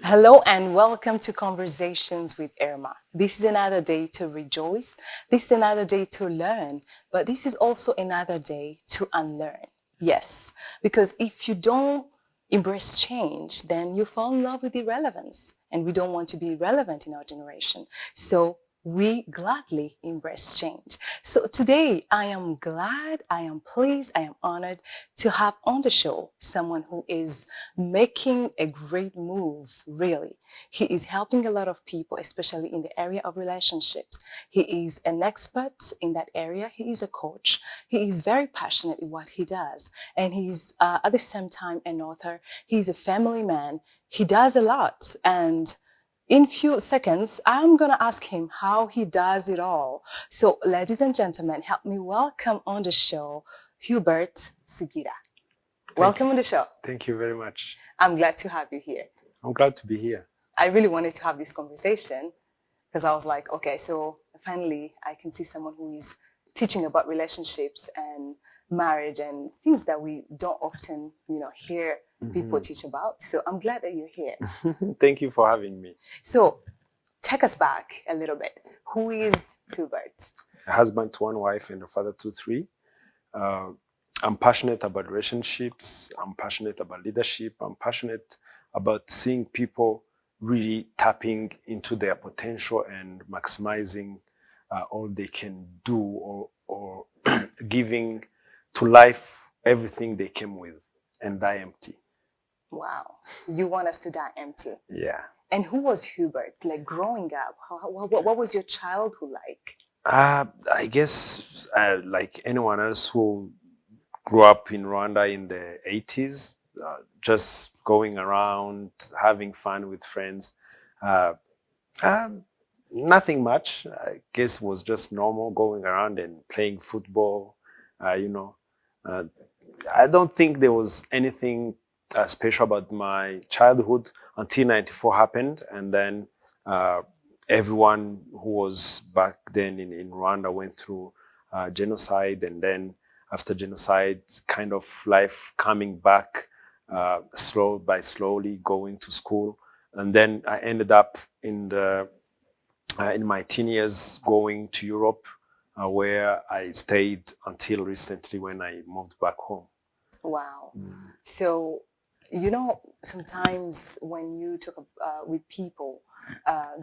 Hello and welcome to Conversations with Irma. This is another day to rejoice. This is another day to learn, but this is also another day to unlearn. Yes, because if you don't embrace change, then you fall in love with irrelevance, and we don't want to be irrelevant in our generation. So we gladly embrace change. So today I am glad, I am pleased, I am honored to have on the show someone who is making a great move, really. He is helping a lot of people, especially in the area of relationships. He is an expert in that area. He is a coach. He is very passionate in what he does. And he's at the same time an author. He's a family man. He does a lot. And in few seconds, I'm going to ask him how he does it all. So, ladies and gentlemen, help me welcome on the show, Hubert Sugira. Welcome on the show. Thank you very much. I'm glad to have you here. I'm glad to be here. I really wanted to have this conversation because I was like, okay, so finally I can see someone who is teaching about relationships and marriage and things that we don't often, hear people teach about. So I'm glad that you're here. Thank you for having me. So take us back a little bit. Who is Hubert? A husband to one wife and a father to three. I'm passionate about relationships. I'm passionate about leadership. I'm passionate about seeing people really tapping into their potential and maximizing all they can do or giving to life everything they came with and die empty. Wow. You want us to die empty. Yeah. And who was Hubert? Like growing up, what was your childhood like? I guess like anyone else who grew up in Rwanda in the 80s, just going around, having fun with friends. Nothing much. I guess was just normal going around and playing football. I don't think there was anything special about my childhood until 94 happened. And then everyone who was back then in Rwanda went through genocide. And then after genocide, kind of life coming back slowly going to school. And then I ended up in my teen years going to Europe, where I stayed until recently when I moved back home. Wow. So, sometimes when you talk with people,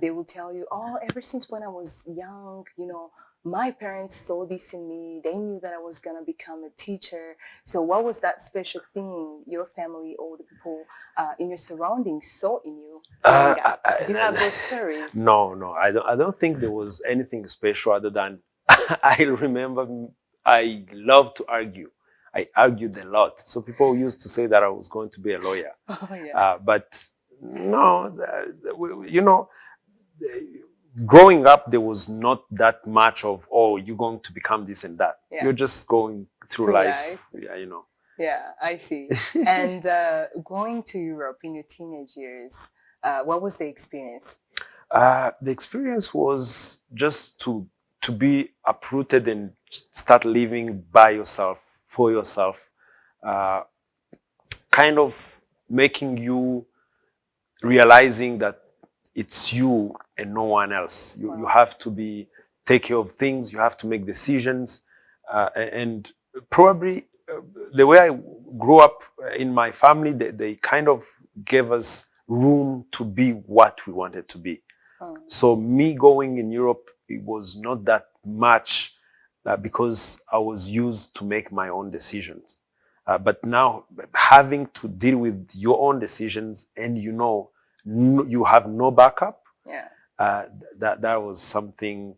they will tell you, oh, ever since when I was young, my parents saw this in me. They knew that I was going to become a teacher. So what was that special thing your family or the people in your surroundings saw in you growing up? Do you have those stories? No. I don't think there was anything special other than I remember I loved to argue. I argued a lot. So people used to say that I was going to be a lawyer. Oh, yeah. But no, growing up, there was not that much of, oh, you're going to become this and that. Yeah. You're just going through life. Yeah, Yeah, I see. And going to Europe in your teenage years, what was the experience? The experience was just to be uprooted and start living by yourself, for yourself, kind of making you realizing that it's you and no one else. You have to take care of things. You have to make decisions. And probably the way I grew up in my family, they kind of gave us room to be what we wanted to be. So me going in Europe, it was not that much because I was used to make my own decisions. But now having to deal with your own decisions and you have no backup, that was something,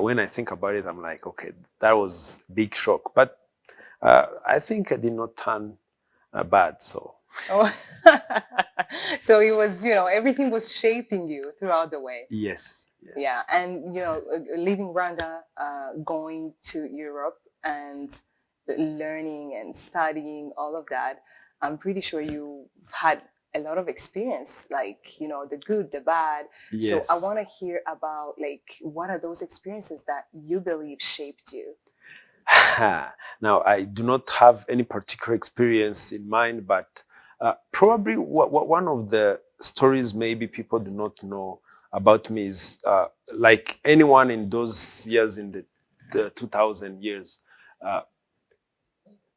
when I think about it, I'm like, okay, that was a big shock. But I think I did not turn bad, so. Oh. So it was, everything was shaping you throughout the way. Yes. Yeah, and, leaving Rwanda, going to Europe and learning and studying all of that, I'm pretty sure you've had a lot of experience, like, the good, the bad. Yes. So I want to hear about, like, what are those experiences that you believe shaped you? Now, I do not have any particular experience in mind, but probably one of the stories maybe people do not know about me is like anyone in those years in the 2000 years, uh,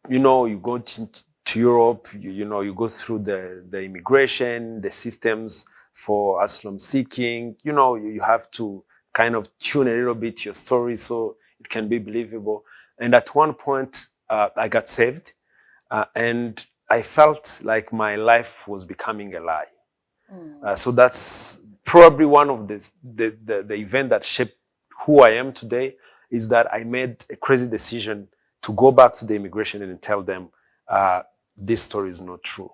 you go to Europe, you go through the immigration, the systems for asylum seeking, you have to kind of tune a little bit your story so it can be believable. And at one point, I got saved, and I felt like my life was becoming a lie. So that's probably one of the event that shaped who I am today, is that I made a crazy decision to go back to the immigration and tell them this story is not true.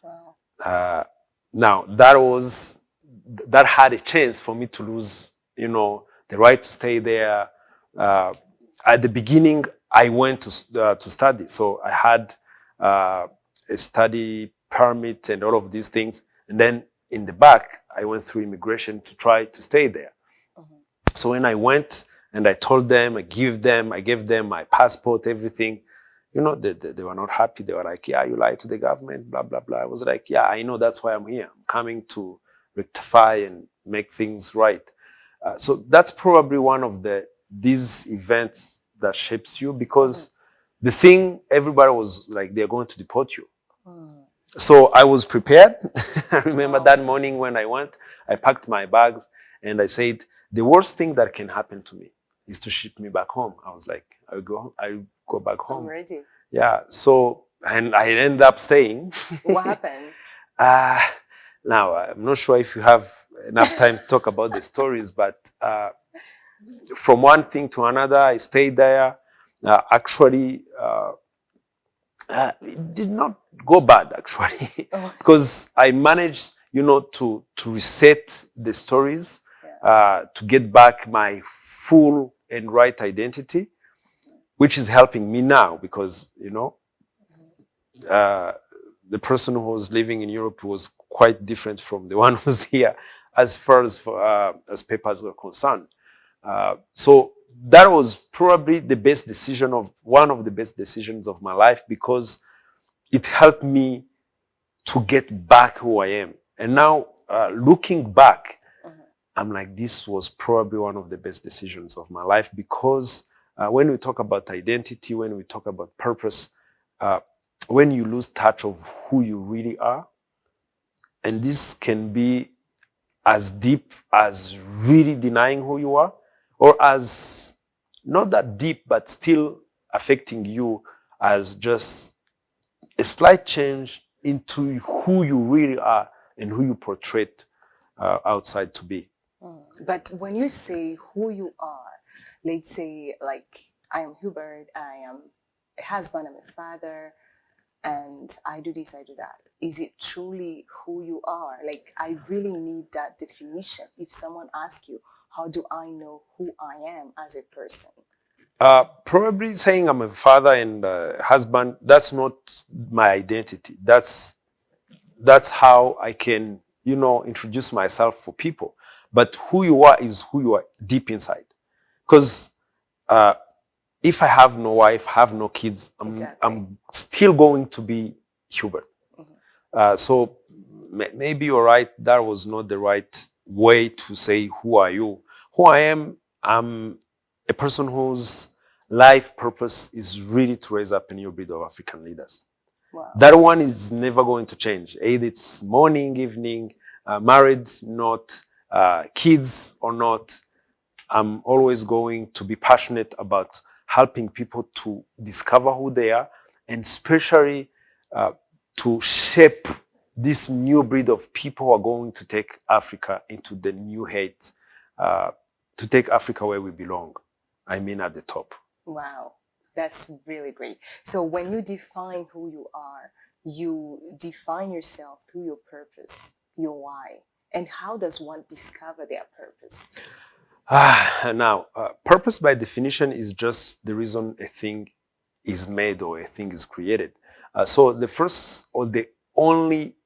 Wow. Now that had a chance for me to lose, the right to stay there. Uh, at the beginning, I went to study, so I had a study permit and all of these things. And then in the back, I went through immigration to try to stay there. So when I went and I told them, I gave them my passport, everything, they were not happy. They were like, yeah, you lied to the government, blah, blah, blah. I was like, yeah, I know, that's why I'm here. I'm coming to rectify and make things right. So that's probably one of these events that shapes you, because the thing, everybody was like, they're going to deport you. So I was prepared. I remember that morning when I went, I packed my bags and I said, the worst thing that can happen to me is to ship me back home. I was like, I'll go back home. I'm ready. Yeah. So, and I ended up staying. What happened? Now, I'm not sure if you have enough time to talk about the stories, but from one thing to another, I stayed there. Actually, it did not go bad, actually, because I managed, to reset the stories, to get back my full and right identity, which is helping me now, because, the person who was living in Europe was quite different from the one who's here as far as papers are concerned. So that was probably one of the best decisions of my life, because it helped me to get back who I am. And now, looking back, I'm like, this was probably one of the best decisions of my life, because when we talk about identity, when we talk about purpose, when you lose touch of who you really are, and this can be as deep as really denying who you are, or as not that deep, but still affecting you as just a slight change into who you really are and who you portray outside to be. But when you say who you are, let's say, like, I am Hubert, I am a husband, I'm a father, and I do this, I do that. Is it truly who you are? Like, I really need that definition. If someone asks you, how do I know who I am as a person? Probably saying I'm a father and a husband, that's not my identity. That's how I can, introduce myself for people. But who you are is who you are deep inside. Because if I have no wife, have no kids, I'm still going to be Hubert. So maybe you're right. That was not the right way to say, who are you? Who I am, I'm a person whose life purpose is really to raise up a new breed of African leaders. Wow. That one is never going to change. Either it's morning, evening, married, not, kids or not. I'm always going to be passionate about helping people to discover who they are, and especially to shape this new breed of people who are going to take Africa into the new heights, to take Africa where we belong. I mean, at the top. Wow, that's really great. So when you define who you define yourself through your purpose, your why. And how does one discover their purpose? Now, purpose by definition is just the reason a thing is made or a thing is created. So the first or the only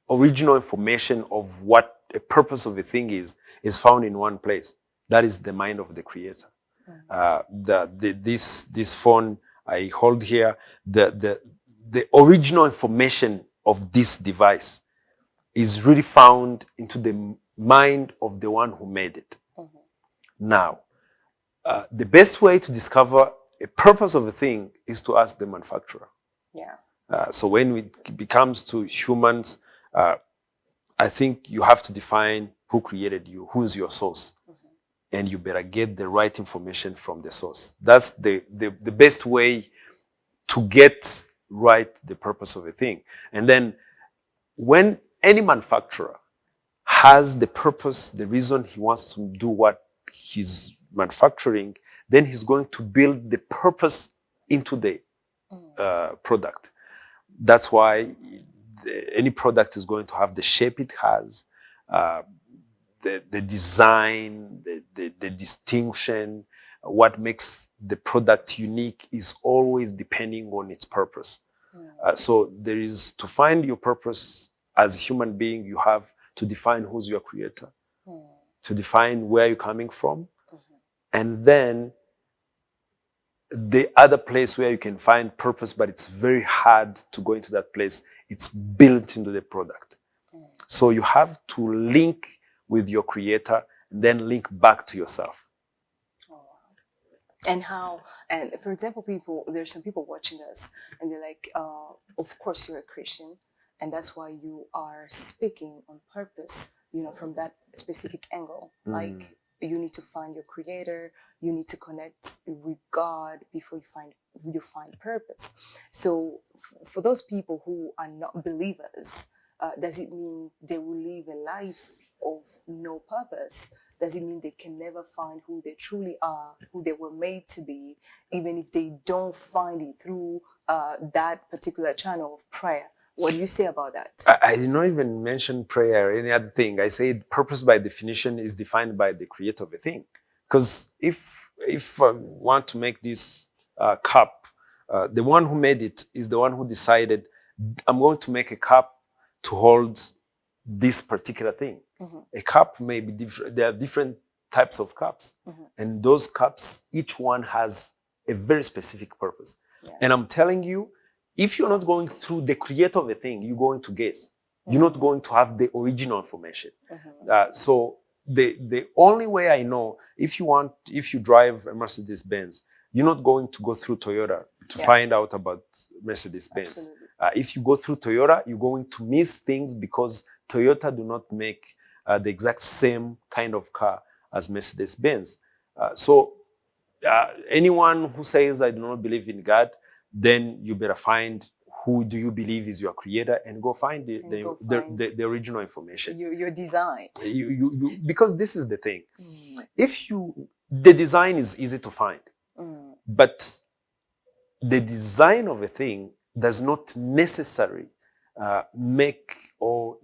original information of what a purpose of a thing is found in one place. That is the mind of the creator. This phone I hold here, the original information of this device is really found into the mind of the one who made it. Now, the best way to discover a purpose of a thing is to ask the manufacturer. Yeah. So when it becomes to humans, I think you have to define who created you, who's your source. And you better get the right information from the source. That's the best way to get right the purpose of a thing. And then when any manufacturer has the purpose, the reason he wants to do what he's manufacturing, then he's going to build the purpose into the product. That's why any product is going to have the shape it has, the design, the distinction. What makes the product unique is always depending on its purpose. So there is, to find your purpose as a human being, you have to define who's your creator, to define where you're coming from, and then the other place where you can find purpose, but it's very hard to go into that place, it's built into the product. So you have to link with your creator and then link back to yourself. And how, and for example, there's some people watching us and they're like, of course you're a Christian, and that's why you are speaking on purpose, from that specific angle. Like, you need to find your creator, you need to connect with God before you find purpose. So for those people who are not believers, does it mean they will live a life of no purpose? Does it mean they can never find who they truly are, who they were made to be, even if they don't find it through that particular channel of prayer? What do you say about that? I did not even mention prayer or any other thing. I said purpose by definition is defined by the creator of a thing. Because if I want to make this cup, the one who made it is the one who decided, I'm going to make a cup to hold this particular thing. A cup may be different. There are different types of cups. And those cups, each one has a very specific purpose. Yes. And I'm telling you, if you're not going through the creator of a thing, you're going to guess. You're not going to have the original information. So the only way I know, if you drive a Mercedes Benz, you're not going to go through Toyota to find out about Mercedes Benz. If you go through Toyota, you're going to miss things because Toyota do not make the exact same kind of car as Mercedes Benz. So anyone who says, I do not believe in God, then you better find who do you believe is your creator and go find the original information. Your design. Because this is the thing. The design is easy to find, but the design of a thing does not necessarily make or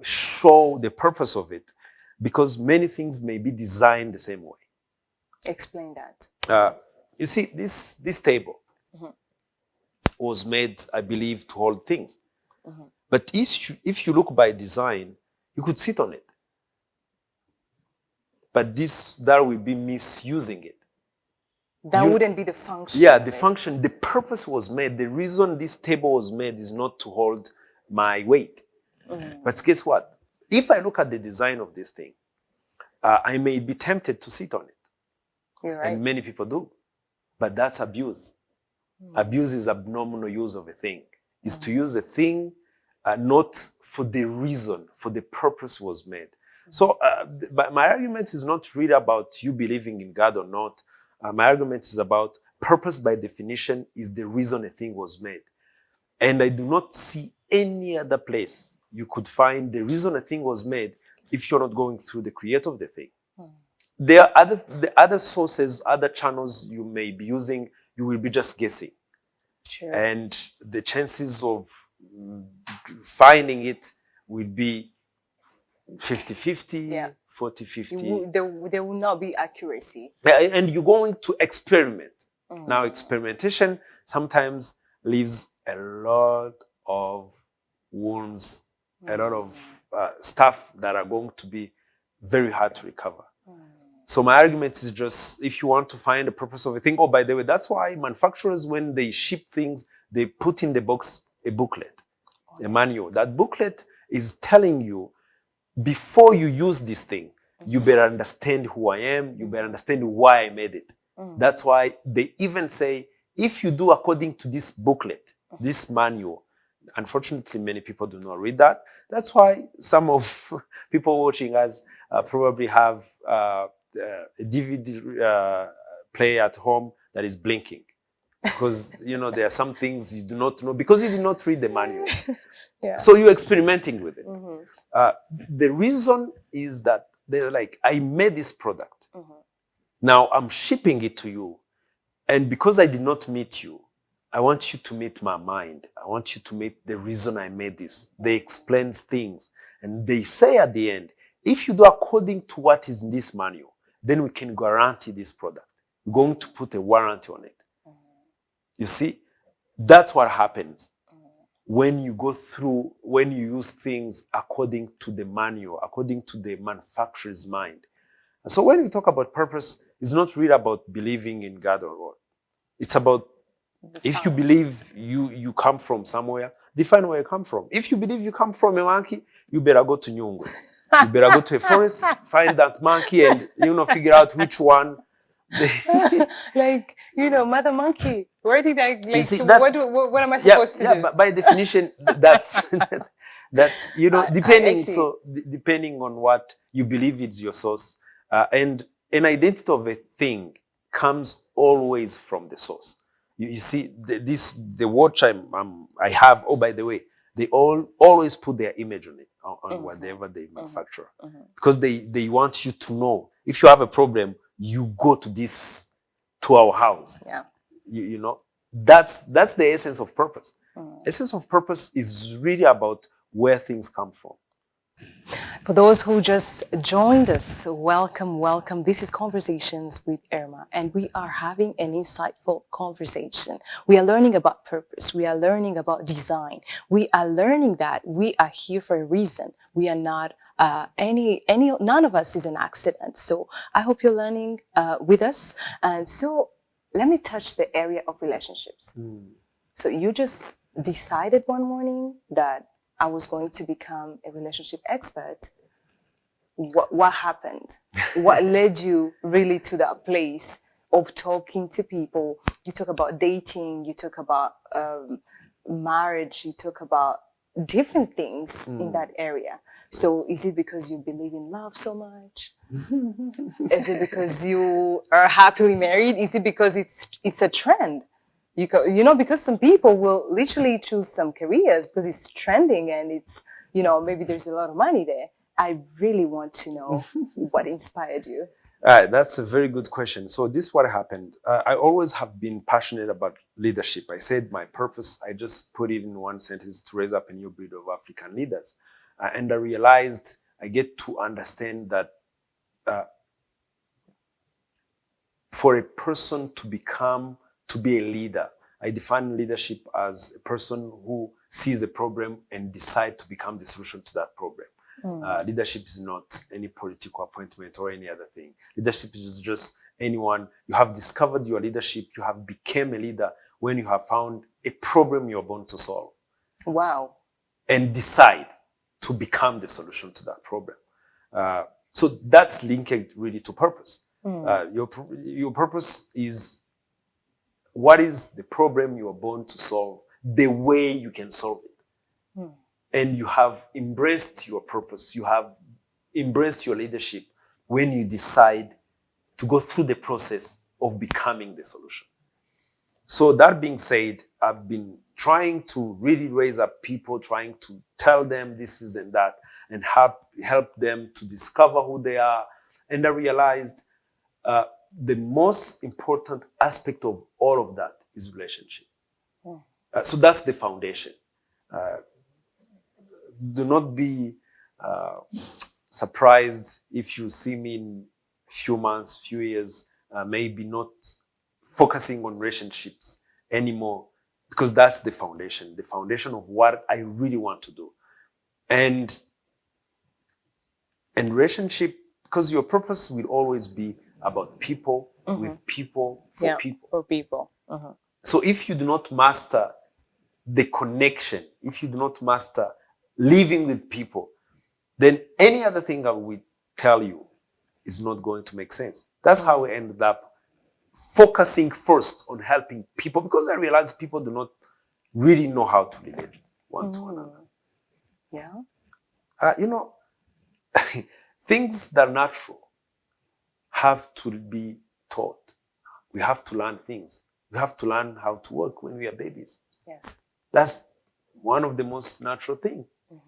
show the purpose of it, because many things may be designed the same way. Explain that. You see, this table was made, I believe, to hold things. But if you look by design, you could sit on it. But that will be misusing it. That wouldn't be the function. Yeah, the function, the purpose was made. The reason this table was made is not to hold my weight. But guess what? If I look at the design of this thing, I may be tempted to sit on it. You're right. And many people do. But that's abuse. Abuse is abnormal use of a thing. Is to use a thing not for the reason, for the purpose was made. So but my argument is not really about you believing in God or not. My argument is about purpose by definition is the reason a thing was made. And I do not see any other place you could find the reason a thing was made if you're not going through the creator of the thing. There are other sources, other channels you may be using, you will be just guessing. Sure. And the chances of finding it will be 50-50, 40-50. There will not be accuracy. And you're going to experiment. Now, experimentation sometimes leaves a lot of wounds, a lot of stuff that are going to be very hard to recover. So my argument is just, if you want to find the purpose of a thing, by the way, that's why manufacturers, when they ship things, they put in the box a booklet, a manual. That booklet is telling you, before you use this thing, you better understand who I am. You better understand why I made it. That's why they even say, if you do according to this booklet, this manual, unfortunately, many people do not read that. That's why some of people watching us probably have a DVD player at home that is blinking. Because, there are some things you do not know because you did not read the manual. Yeah. So you're experimenting with it. The reason is that they're like, I made this product. Now I'm shipping it to you. And because I did not meet you, I want you to meet my mind. I want you to meet the reason I made this. They explain things. And they say at the end, if you do according to what is in this manual, then we can guarantee this product. We're going to put a warranty on it. You see, that's what happens when you go through, when you use things according to the manual, according to the manufacturer's mind. And so when we talk about purpose, it's not really about believing in God or what. It's about, if you believe you come from somewhere, define where you come from. If you believe you come from a monkey, you better go to Nyungwe. You better go to a forest, find that monkey, and figure out which one. Like, mother monkey, where did I, like, see, what am I supposed to do? But by definition, that's depending. I see. So depending on what you believe is your source, and an identity of a thing comes always from the source. You see, the watch I have. Oh, by the way, they always put their image on it, on whatever they manufacture, because they want you to know, if you have a problem, you go to our house. Yeah. That's the essence of purpose. Essence of purpose is really about where things come from. For those who just joined us, welcome, welcome. This is Conversations with Irma, and we are having an insightful conversation. We are learning about purpose. We are learning about design. We are learning that we are here for a reason. We are not none of us is an accident. So I hope you're learning with us. And so let me touch the area of relationships. So you just decided one morning that I was going to become a relationship expert. What happened? What led you really to that place of talking to people? You talk about dating, you talk about marriage, you talk about different things in that area. So is it because you believe in love so much? Is it because you are happily married? Is it because it's a trend? Because some people will literally choose some careers because it's trending and it's, maybe there's a lot of money there. I really want to know what inspired you. That's a very good question. So this is what happened. I always have been passionate about leadership. I said my purpose, I just put it in one sentence, to raise up a new breed of African leaders. And I realized I get to understand that for a person to be a leader, I define leadership as a person who sees a problem and decides to become the solution to that problem. Leadership is not any political appointment or any other thing. Leadership is just anyone, you have discovered your leadership, you have become a leader when you have found a problem you're born to solve. Wow. And decide to become the solution to that problem. So that's linked really to purpose. Your purpose is, what is the problem you are born to solve, the way you can solve it. And you have embraced your purpose. You have embraced your leadership when you decide to go through the process of becoming the solution. So that being said, I've been trying to really raise up people, trying to tell them this is and that, and help them to discover who they are. And I realized the most important aspect of all of that is relationship. So that's the foundation. Do not be surprised if you see me in few months, few years, maybe not focusing on relationships anymore, because that's the foundation of what I really want to do. And relationship, because your purpose will always be about people, with people, for people. For people. So if you do not master the connection, if you do not master living with people, then any other thing I will tell you is not going to make sense. That's how we ended up focusing first on helping people, because I realized people do not really know how to relate one to another. Yeah. You know, things that are natural have to be taught. We have to learn things. We have to learn how to work when we are babies. Yes. That's one of the most natural things.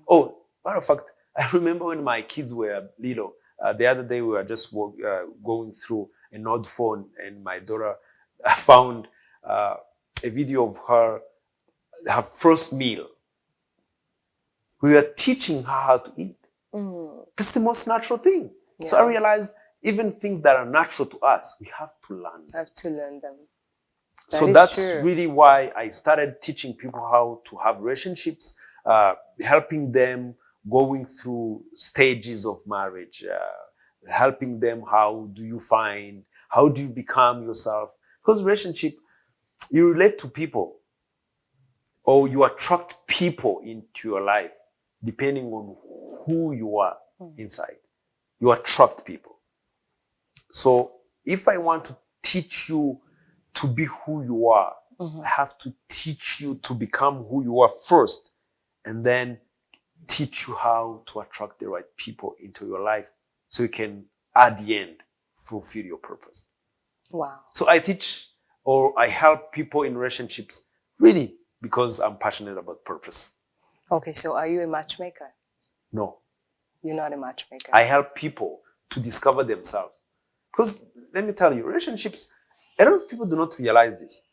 Oh, matter of fact, I remember when my kids were little. The other day we were just going through an old phone, and my daughter found a video of her first meal. We were teaching her how to eat. That's the most natural thing. Yeah. So I realized even things that are natural to us, we have to learn them. Have to learn them. So that's really why I started teaching people how to have relationships, helping them going through stages of marriage, helping them how do you become yourself. Because relationship, you relate to people, or you attract people into your life depending on who you are inside. You attract people. So if I want to teach you to be who you are, I have to teach you to become who you are first, and then teach you how to attract the right people into your life so you can, at the end, fulfill your purpose. Wow. So I teach, or I help people in relationships really because I'm passionate about purpose. Okay, so are you a matchmaker? No. You're not a matchmaker. I help people to discover themselves. Because let me tell you, relationships, a lot of people do not realize this.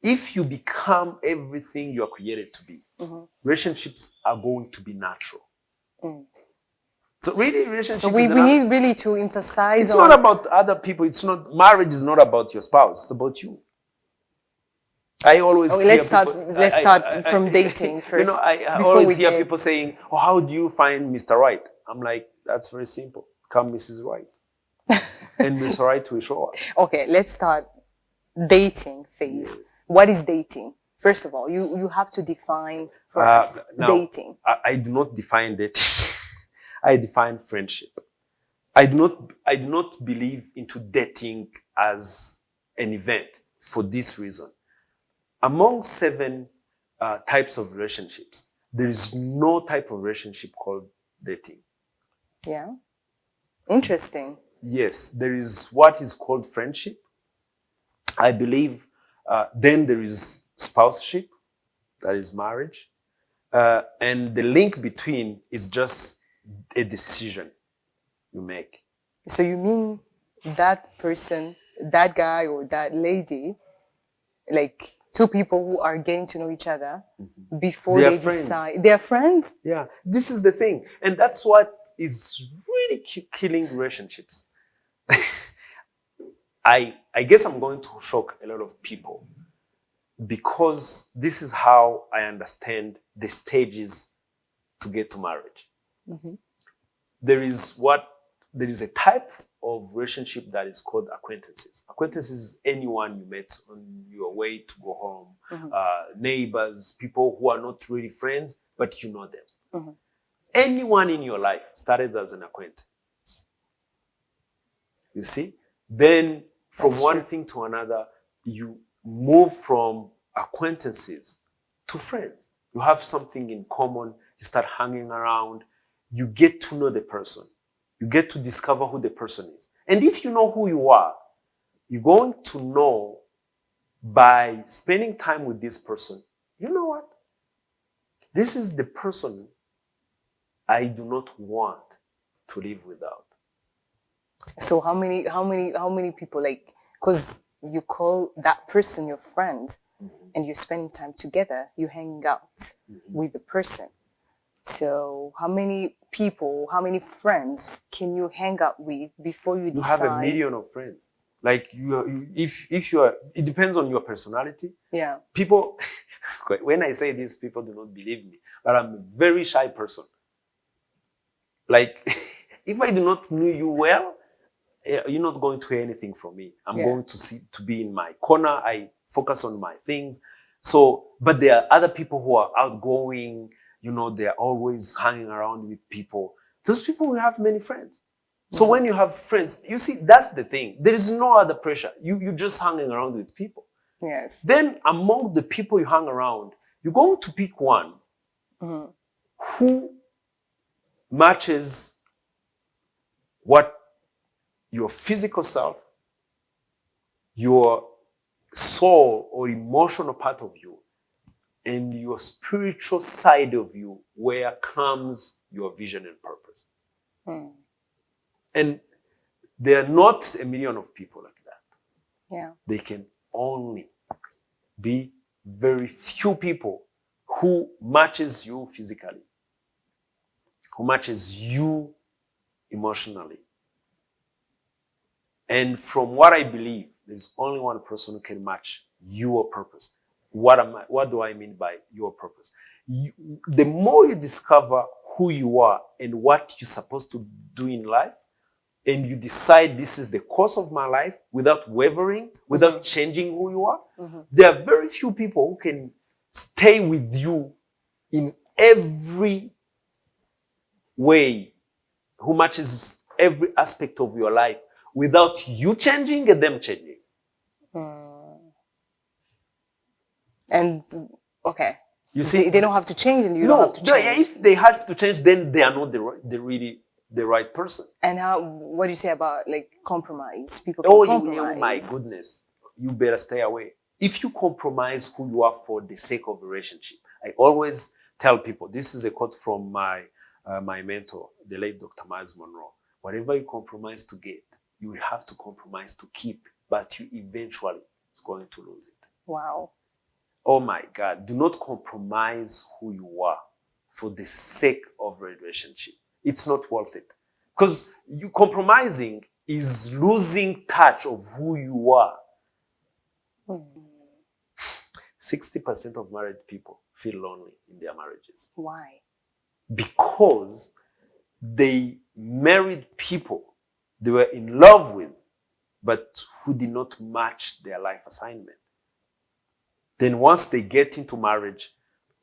If you become everything you are created to be, relationships are going to be natural. So really, relationship. So we need really to emphasize. It's not about other people. It's not, marriage is not about your spouse. It's about you. I always let's start from dating first. You know, I always hear people saying, "Oh, how do you find Mr. Right?" I'm like, that's very simple. Come, Mrs. Right, and Mr. Right will show up. Okay, let's start dating phase. Yes. What is dating? First of all, you have to define for us dating. I do not define dating. I define friendship. I do not believe into dating as an event for this reason. Among 7 types of relationships, there is no type of relationship called dating. Yeah. Interesting. Yes, there is what is called friendship. I believe then there is spouseship, that is marriage. And the link between is just a decision you make. So you mean that person, that guy or that lady, like 2 people who are getting to know each other before they decide. They are friends? Yeah, this is the thing. And that's what is really killing relationships. I guess I'm going to shock a lot of people, because this is how I understand the stages to get to marriage. There is a type of relationship that is called acquaintances. Acquaintances is anyone you met on your way to go home, neighbors, people who are not really friends, but you know them. Anyone in your life started as an acquaintance. You see? Then from one thing to another, you move from acquaintances to friends. You have something in common, you start hanging around, you get to know the person. You get to discover who the person is. And if you know who you are, you're going to know by spending time with this person, you know what? This is the person I do not want to live without. So how many people, like, because you call that person your friend and you're spending time together, you hang out with the person. So how many people, how many friends can you hang out with before you decide? You have a million of friends. Like if you are, it depends on your personality. Yeah. People, when I say this, people do not believe me, but I'm a very shy person. Like if I do not know you well, you're not going to hear anything from me. I'm going to be in my corner. I focus on my things. So, but there are other people who are outgoing. they're always hanging around with people. Those people will have many friends. So when you have friends, you see, that's the thing. There is no other pressure. You're just hanging around with people. Yes. Then among the people you hang around, you're going to pick one who matches what your physical self, your soul or emotional part of you, and your spiritual side of you, where comes your vision and purpose. And there are not a million of people like that. Yeah. They can only be very few people who matches you physically, who matches you emotionally. And from what I believe, there's only one person who can match your purpose. What do I mean by your purpose? The more you discover who you are and what you're supposed to do in life, and you decide this is the course of my life without wavering, without changing who you are, there are very few people who can stay with you in every way, who matches every aspect of your life without you changing and them changing. And okay, You see, they don't have to change, and you don't have to change. If they have to change, then they are not really the right person. And what do you say about like compromise? People can compromise. My goodness, you better stay away. If you compromise who you are for the sake of a relationship, I always tell people, this is a quote from my mentor, the late Dr. Miles Monroe. Whatever you compromise to get, you will have to compromise to keep, but you eventually is going to lose it. Wow. Oh my God, do not compromise who you are for the sake of a relationship. It's not worth it. Because you compromising is losing touch of who you are. 60% of married people feel lonely in their marriages. Why? Because they married people they were in love with, but who did not match their life assignment. Then once they get into marriage,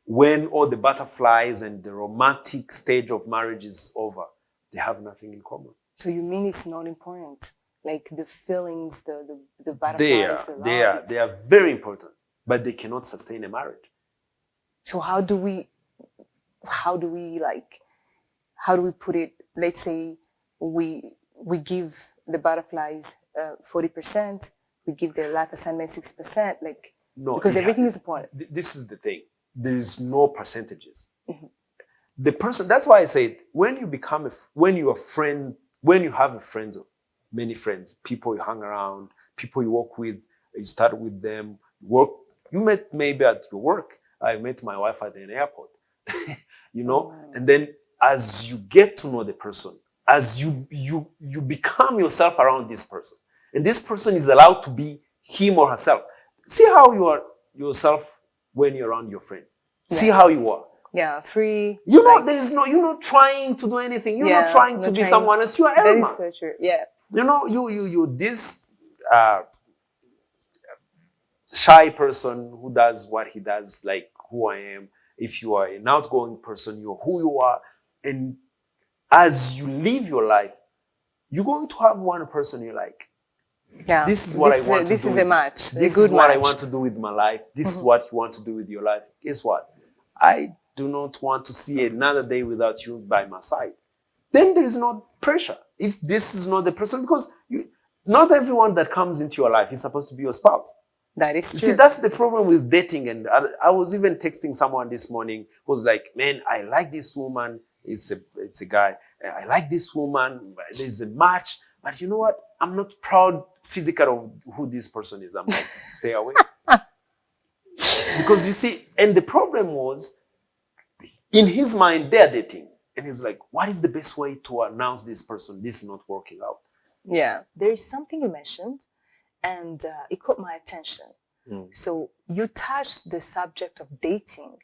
when all the butterflies and the romantic stage of marriage is over, they have nothing in common. So you mean it's not important? Like the feelings, the butterflies, they are very important, but they cannot sustain a marriage. So how do we put it? Let's say we give the butterflies 40%, we give the life assignment 60%, like no, because everything is important. This is the thing. There is no percentages. The person. That's why I said when you have many friends, people you hang around, people you work with, you start with them. You met maybe at your work. I met my wife at an airport. And then as you get to know the person, as you become yourself around this person, and this person is allowed to be him or herself. See how you are yourself when you're around your friends. Yes. See how you are. Yeah, free. You're not trying to do anything. You're not trying to be someone else. You are Elma. That is so true. Yeah. You this shy person who does what he does, like who I am. If you are an outgoing person, you're who you are. And as you live your life, you're going to have one person you like. Yeah. This is what I want to do. This is a match. This is what I want to do with my life. This is what you want to do with your life. Guess what? I do not want to see another day without you by my side. Then there is no pressure. If this is not the person, because not everyone that comes into your life is supposed to be your spouse. That is true. You see, that's the problem with dating. And I was even texting someone this morning who was like, man, I like this woman. It's a guy. I like this woman. There's a match. But you know what? I'm not proud physically of who this person is. I'm like, stay away. Because you see, and the problem was, in his mind, they're dating. And he's like, what is the best way to announce this person? This is not working out. Yeah. There is something you mentioned, and it caught my attention. So you touched the subject of dating,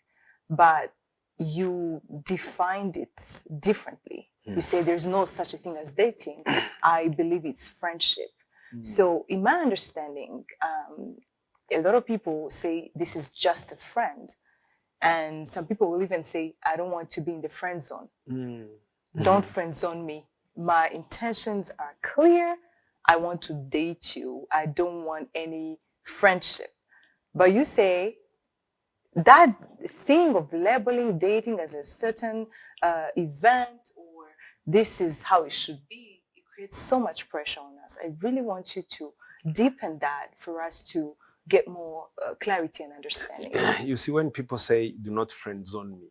but you defined it differently. You say there's no such a thing as dating. I believe it's friendship. So in my understanding, a lot of people say this is just a friend. And some people will even say, I don't want to be in the friend zone. Mm. Don't friend zone me. My intentions are clear. I want to date you. I don't want any friendship. But you say that thing of labeling dating as a certain event, or this is how it should be, it creates so much pressure on us. I really want you to deepen that for us to get more clarity and understanding. You see, when people say, do not friend zone me,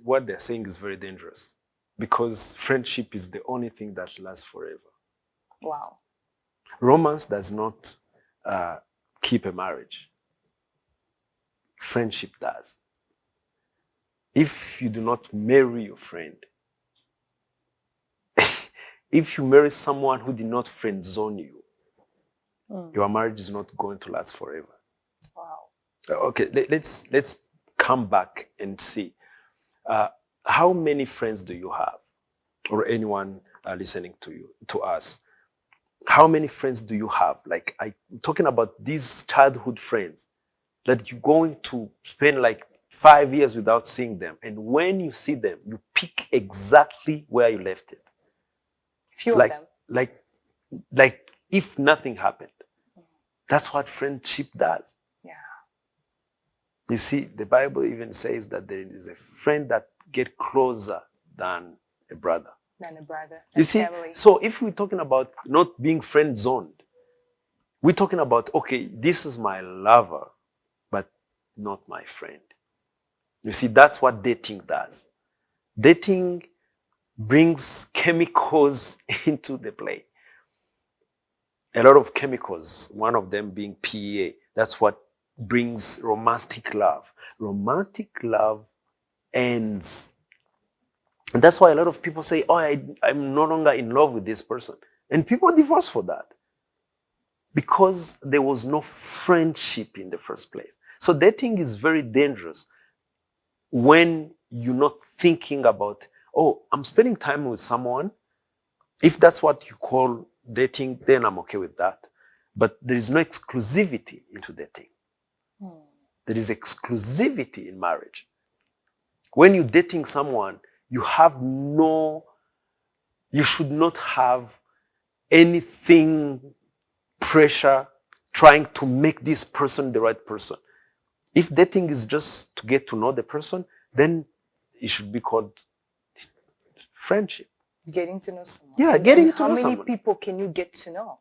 what they're saying is very dangerous, because friendship is the only thing that lasts forever. Wow. Romance does not keep a marriage. Friendship does. If you do not marry your friend, if you marry someone who did not friend zone you, your marriage is not going to last forever. Wow. Okay, let's come back and see. How many friends do you have, or anyone listening to us? How many friends do you have? Like, I'm talking about these childhood friends that you're going to spend like 5 years without seeing them, and when you see them, you pick exactly where you left it. Few of Like, them. like if nothing happened. That's what friendship does. Yeah. You see, the Bible even says that there is a friend that get closer than a brother. Than a brother. You see, family. so if we're talking about not being friend zoned, we're talking about, okay, this is my lover, but not my friend. You see, that's what dating does. Dating brings chemicals into the play. A lot of chemicals, one of them being PEA. That's what brings romantic love. Romantic love ends. And that's why a lot of people say, oh, I'm no longer in love with this person. And people divorce for that, because there was no friendship in the first place. So dating is very dangerous when you're not thinking about, oh, I'm spending time with someone. If that's what you call dating, then I'm okay with that. But there is no exclusivity into dating. There is exclusivity in marriage. When you're dating someone, you should not have anything pressure trying to make this person the right person. If dating is just to get to know the person, then it should be called friendship. Getting to know someone. Yeah, And getting to how know many someone. people can you get to know?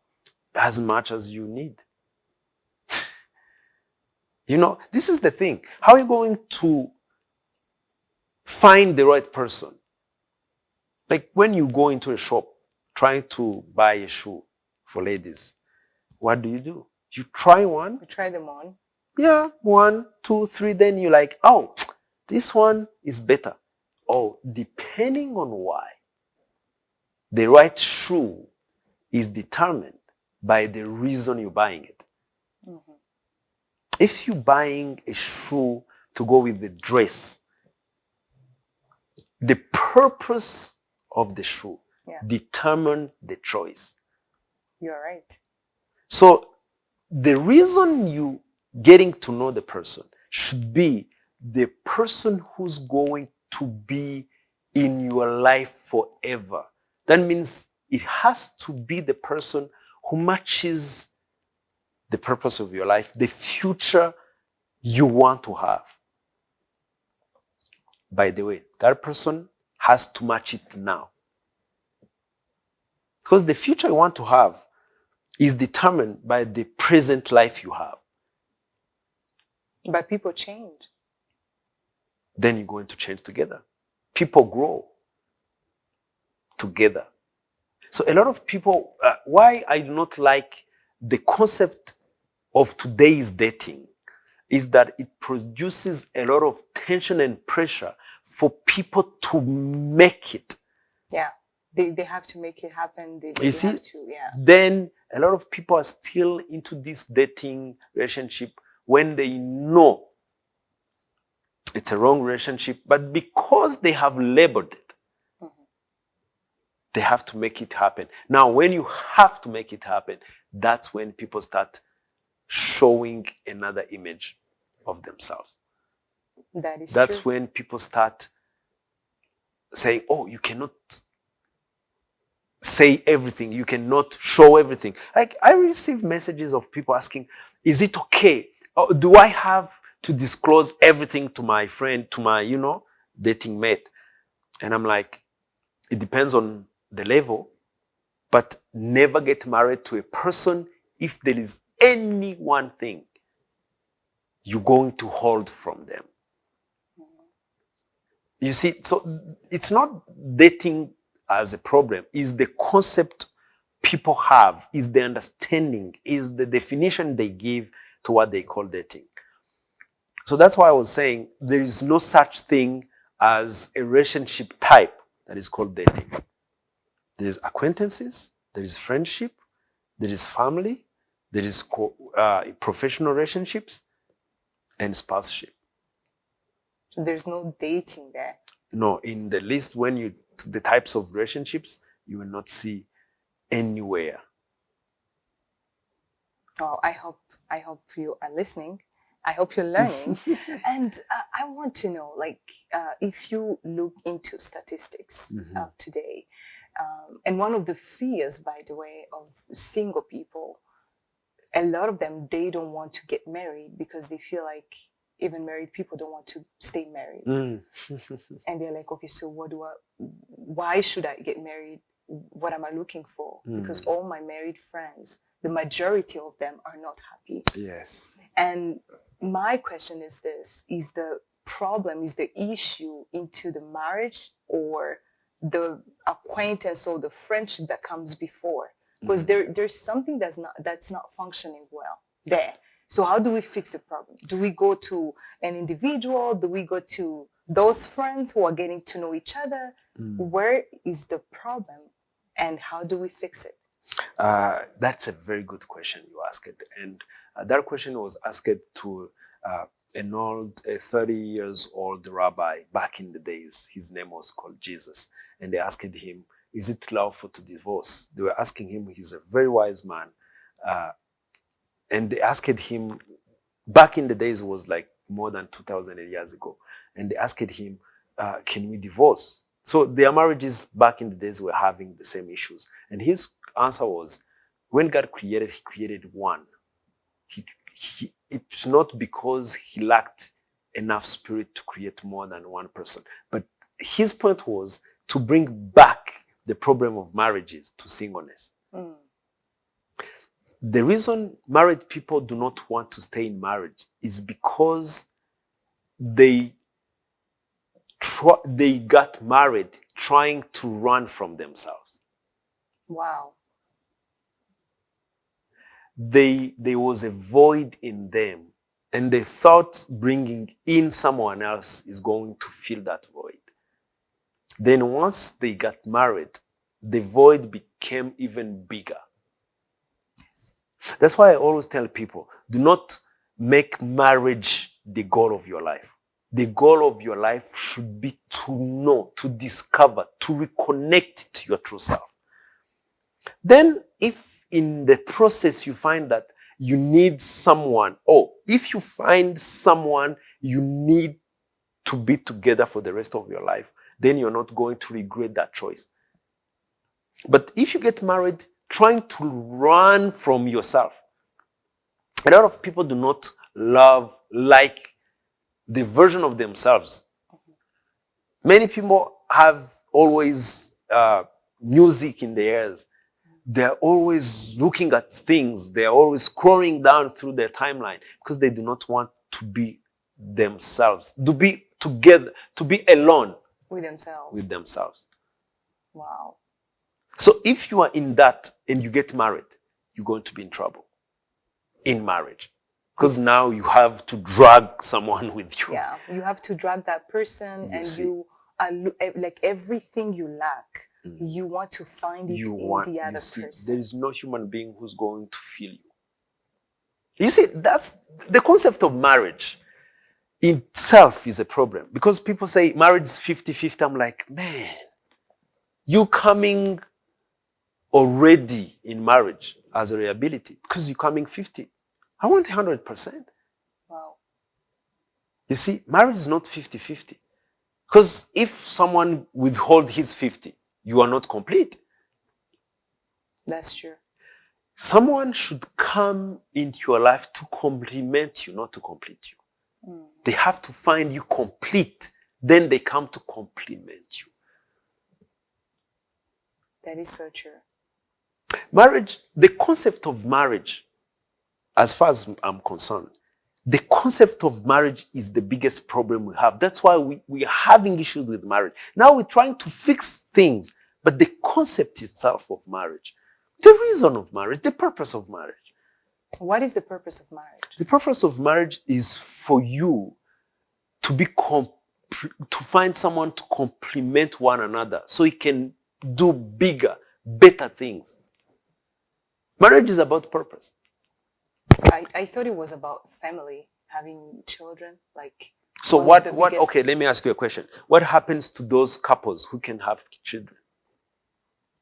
As much as you need. You know, this is the thing. How are you going to find the right person? Like when you go into a shop trying to buy a shoe for ladies, what do? You try one. We try them on. Yeah, 1, 2, 3. Then you're like, oh, this one is better. Oh, depending on why, the right shoe is determined by the reason you're buying it. If you're buying a shoe to go with the dress, the purpose of the shoe determine the choice. You're right. So the reason you getting to know the person should be the person who's going to be in your life forever. That means it has to be the person who matches the purpose of your life, the future you want to have. By the way, that person has to match it now. Because the future you want to have is determined by the present life you have. But people change. Then you're going to change together. People grow together. So a lot of people, why I do not like the concept of today's dating is that it produces a lot of tension and pressure for people to make it. Yeah. They have to make it happen. They You see, have to, yeah. Then a lot of people are still into this dating relationship when they know it's a wrong relationship, but because they have labored it, they have to make it happen. Now, when you have to make it happen, that's when people start showing another image of themselves. That is That's true. when people start saying, oh, you cannot say everything, you cannot show everything. Like, I receive messages of people asking, is it okay? Or do I have to disclose everything to my friend, to my, dating mate? And I'm like, it depends on the level, but never get married to a person if there is any one thing you're going to hold from them. You see, so it's not dating as a problem, it's the concept people have, is the understanding, is the definition they give to what they call dating. So that's why I was saying there is no such thing as a relationship type that is called dating. There is acquaintances, there is friendship, there is family, there is professional relationships, and spouseship. There's no dating there. No, in the list, the types of relationships, you will not see anywhere. Oh, I hope you are listening. I hope you're learning. And I want to know, like, if you look into statistics today, and one of the fears, by the way, of single people, a lot of them, they don't want to get married because they feel like even married people don't want to stay married. And they're like, okay, so why should I get married? What am I looking for? Because all my married friends, the majority of them are not happy. Yes. And my question is this: is the issue into the marriage or the acquaintance or the friendship that comes before? Because there's something that's not functioning well there. So how do we fix the problem? Do we go to an individual? Do we go to those friends who are getting to know each other? Where is the problem and how do we fix it? That's a very good question you asked. And that question was asked to an old, 30 years old rabbi back in the days. His name was called Jesus. And they asked him, is it lawful to divorce? They were asking him, he's a very wise man. And they asked him, back in the days, it was like more than 2,000 years ago. And they asked him, can we divorce? So their marriages back in the days were having the same issues. And his answer was, when God created, he created one. It's not because he lacked enough spirit to create more than one person. But his point was to bring back the problem of marriages to singleness. The reason married people do not want to stay in marriage is because they got married trying to run from themselves. Wow. There was a void in them, and they thought bringing in someone else is going to fill that void. Then once they got married, the void became even bigger. That's why I always tell people, do not make marriage the goal of your life. The goal of your life should be to know, to discover, to reconnect to your true self. Then if in the process you find that you need someone, or if you find someone you need to be together for the rest of your life, then you're not going to regret that choice. But if you get married trying to run from yourself, a lot of people do not like the version of themselves. Many people have always music in their ears. They're always looking at things. They're always scrolling down through their timeline because they do not want to be themselves, to be together, to be alone with themselves. Wow. So if you are in that and you get married, you're going to be in trouble in marriage. Because now you have to drag someone with you. Yeah, you have to drag that person, you are like everything you lack, you want to find it in the other person. There is no human being who's going to feel you. You see, that's the concept of marriage itself is a problem. Because people say marriage is 50-50. I'm like, man, you coming already in marriage as a reliability because you're coming 50. I want 100%. Wow. You see, marriage is not 50-50. Because if someone withhold his 50, you are not complete. That's true. Someone should come into your life to complement you, not to complete you. They have to find you complete. Then they come to complement you. That is so true. Marriage, the concept of marriage, as far as I'm concerned, the concept of marriage is the biggest problem we have. That's why we are having issues with marriage. Now we're trying to fix things, but the concept itself of marriage, the reason of marriage, the purpose of marriage. What is the purpose of marriage? The purpose of marriage is for you to be to find someone to complement one another so you can do bigger, better things. Marriage is about purpose. I thought it was about family, having children, like. So what okay, let me ask you a question. What happens to those couples who can have children?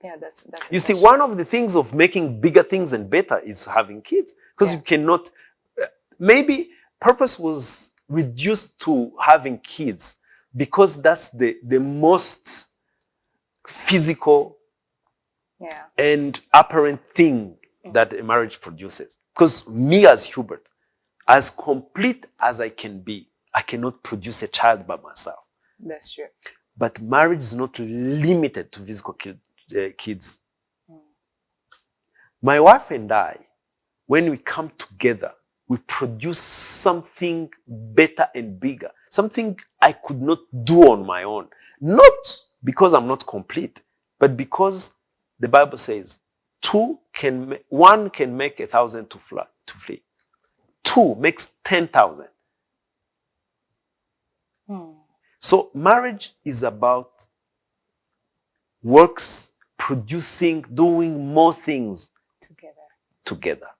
Yeah, that's you see, one of the things of making bigger things and better is having kids, because you cannot, maybe purpose was reduced to having kids because that's the most physical and apparent thing that a marriage produces. Because me as Hubert, as complete as I can be, I cannot produce a child by myself. That's true. But marriage is not limited to physical kids. My wife and I, when we come together, we produce something better and bigger, something I could not do on my own. Not because I'm not complete, but because the Bible says one can make 1,000 to flee. Two makes 10,000. So marriage is about works, producing, doing more things together.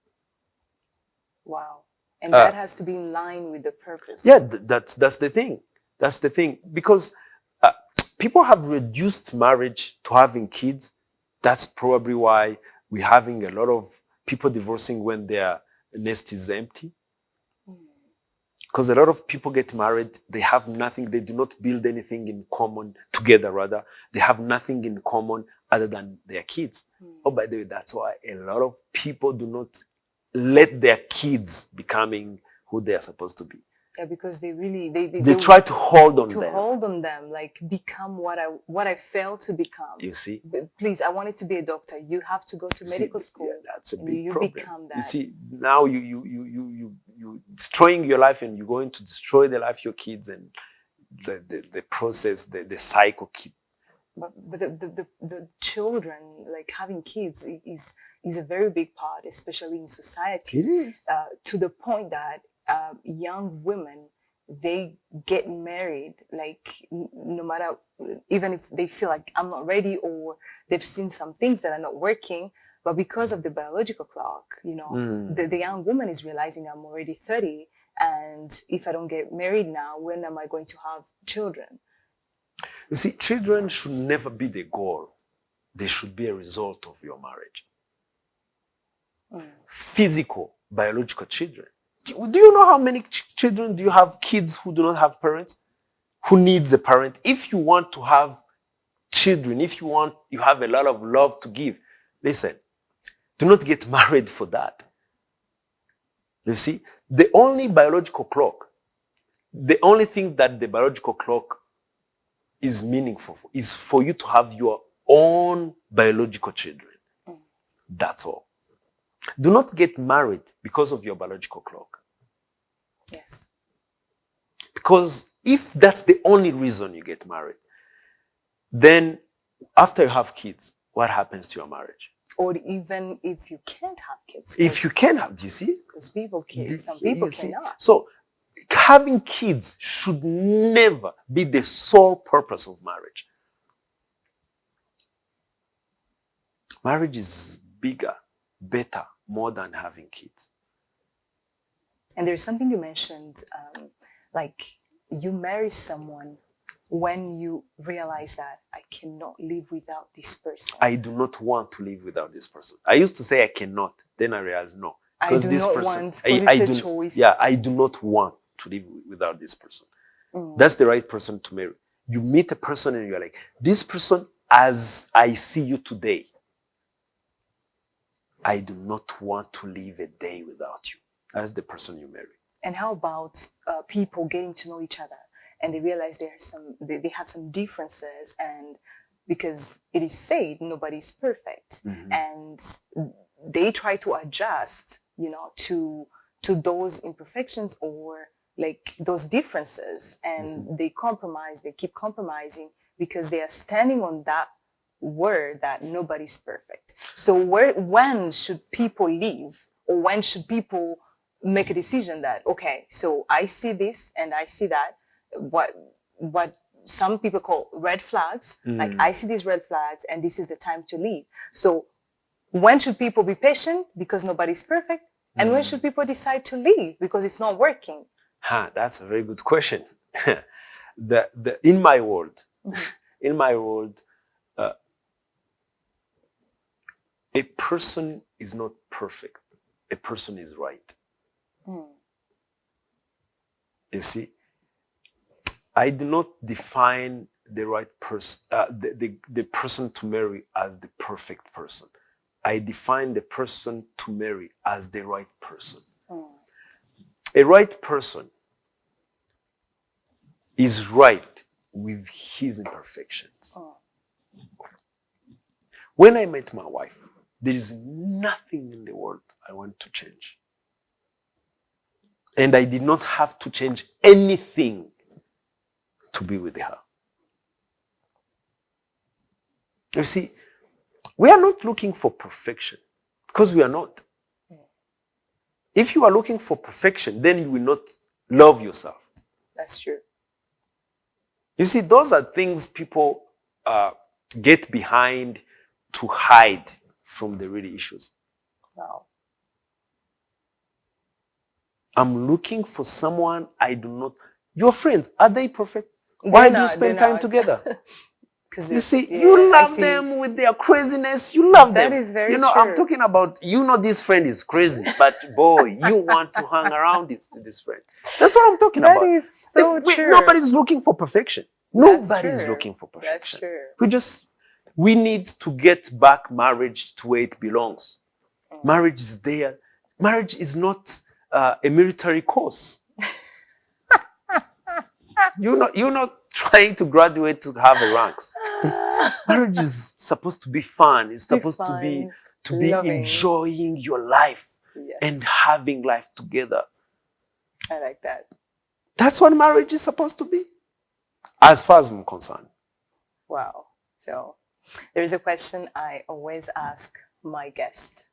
Wow. And that has to be in line with the purpose. Yeah, that's the thing. That's the thing. Because people have reduced marriage to having kids. That's probably why we're having a lot of people divorcing when their nest is empty. Because a lot of people get married, they have nothing, they do not build anything in common together, rather. They have nothing in common other than their kids. Oh, by the way, that's why a lot of people do not let their kids becoming who they are supposed to be. Yeah, because they try to hold on them. To hold on them, like become what I failed to become. You see? Please, I wanted to be a doctor. You have to go to medical school. Yeah, that's a big problem. Become that. You see, now you destroying your life, and you're going to destroy the life of your kids, and the process, the cycle keep. But the children, like having kids is a very big part, especially in society. It is. To the point that young women, they get married, like no matter, even if they feel like I'm not ready, or they've seen some things that are not working, but because of the biological clock, the young woman is realizing I'm already 30, and if I don't get married now, when am I going to have children? You see, children should never be the goal. They should be a result of your marriage. Physical, biological children. Do you know how many children do you have, kids who do not have parents, who needs a parent? If you want to have children, if you have a lot of love to give, listen, do not get married for that. You see, the only biological clock, the only thing that the biological clock is meaningful for is for you to have your own biological children. That's all. Do not get married because of your biological clock. Yes. Because if that's the only reason you get married, then after you have kids, what happens to your marriage? Or even if you can't have kids. If you can have, do you see? Because some people cannot. So having kids should never be the sole purpose of marriage. Marriage is bigger, better, more than having kids. And there's something you mentioned, like you marry someone when you realize that I cannot live without this person. I do not want to live without this person. I used to say I cannot. Then I realized no. Because this person, it's a choice. Yeah, I do not want to live without this person. That's the right person to marry. You meet a person and you're like, this person, as I see you today, I do not want to live a day without you. That's the person you marry. And how about people getting to know each other and they realize they have some differences, and because it is said nobody's perfect, and they try to adjust, to those imperfections or like those differences, and they compromise, they keep compromising because they are standing on that word that nobody's perfect. So when should people leave, or when should people make a decision that, okay, so I see this and I see that, what some people call red flags, like I see these red flags and this is the time to leave. So when should people be patient because nobody's perfect, and when should people decide to leave because it's not working? That's a very good question. In my world, a person is not perfect. A person is right. You see, I do not define the right person, the person to marry as the perfect person. I define the person to marry as the right person. A right person is right with his imperfections. When I met my wife, there is nothing in the world I want to change. And I did not have to change anything to be with her. You see, we are not looking for perfection, because we are not. If you are looking for perfection, then you will not love yourself. That's true. You see, those are things people get behind to hide from the real issues. Wow. I'm looking for someone I do not. Your friends, are they perfect? Why do you spend time together? You see, you love them with their craziness. You love them. That is very true. I'm talking about, this friend is crazy, but boy, you want to hang around this friend. That's what I'm talking about. That is so true. Nobody's looking for perfection. Nobody's looking for perfection. That's true. We need to get back marriage to where it belongs. Marriage is there. Marriage is not a military course. You're not trying to graduate to have a ranks. Marriage is supposed to be fun. It's supposed to be loving, enjoying your life, and having life together. I like that. That's what marriage is supposed to be, as far as I'm concerned. Wow. So there is a question I always ask my guests.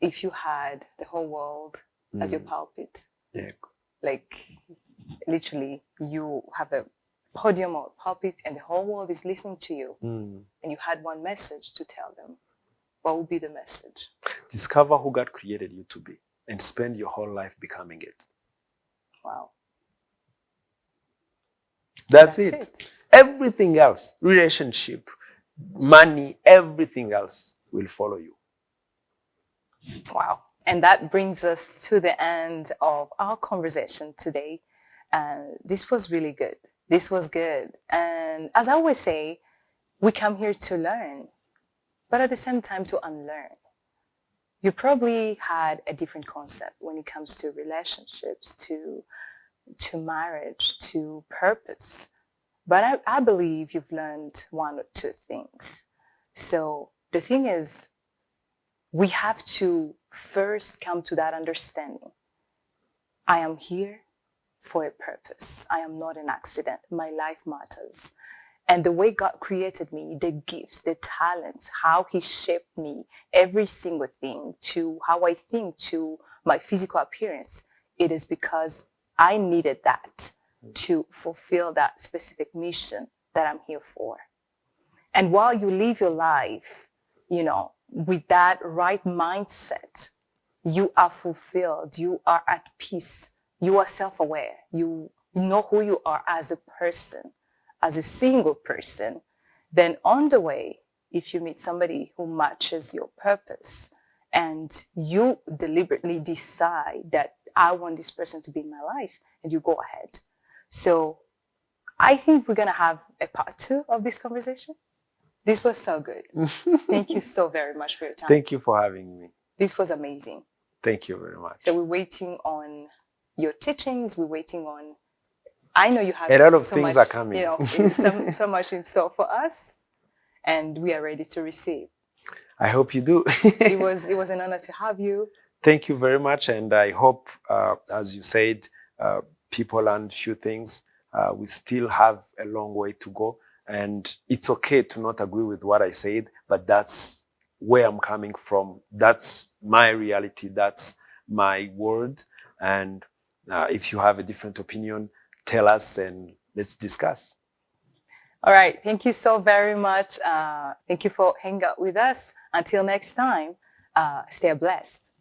If you had the whole world as your pulpit, like literally you have a podium or pulpit and the whole world is listening to you, and you had one message to tell them, what would be the message? Discover who God created you to be and spend your whole life becoming it. Wow. That's it. Everything else, relationship, money, everything else will follow you. Wow. And that brings us to the end of our conversation today. This was really good. This was good. And as I always say, we come here to learn, but at the same time to unlearn. You probably had a different concept when it comes to relationships, to marriage, to purpose. But I believe you've learned one or two things. So the thing is, we have to first come to that understanding. I am here for a purpose. I am not an accident. My life matters. And the way God created me, the gifts, the talents, how He shaped me, every single thing, to how I think, to my physical appearance, it is because I needed that to fulfill that specific mission that I'm here for. And while you live your life, with that right mindset, you are fulfilled, you are at peace, you are self-aware, you know who you are as a person, as a single person. Then on the way, if you meet somebody who matches your purpose and you deliberately decide that I want this person to be in my life, and you go ahead. So I think we're going to have a part 2 of this conversation. This was so good. Thank you so very much for your time. Thank you for having me. This was amazing. Thank you very much. So we're waiting on your teachings. We're waiting on, I know you have a lot of so things much, are coming. you know, so much in store for us, and we are ready to receive. I hope you do. It was an honor to have you. Thank you very much, and I hope, as you said, people learn few things. We still have a long way to go, and it's okay to not agree with what I said, but that's where I'm coming from. That's my reality. That's my world. And if you have a different opinion, tell us and let's discuss. All right. Thank you so very much. Thank you for hanging out with us. Until next time, stay blessed.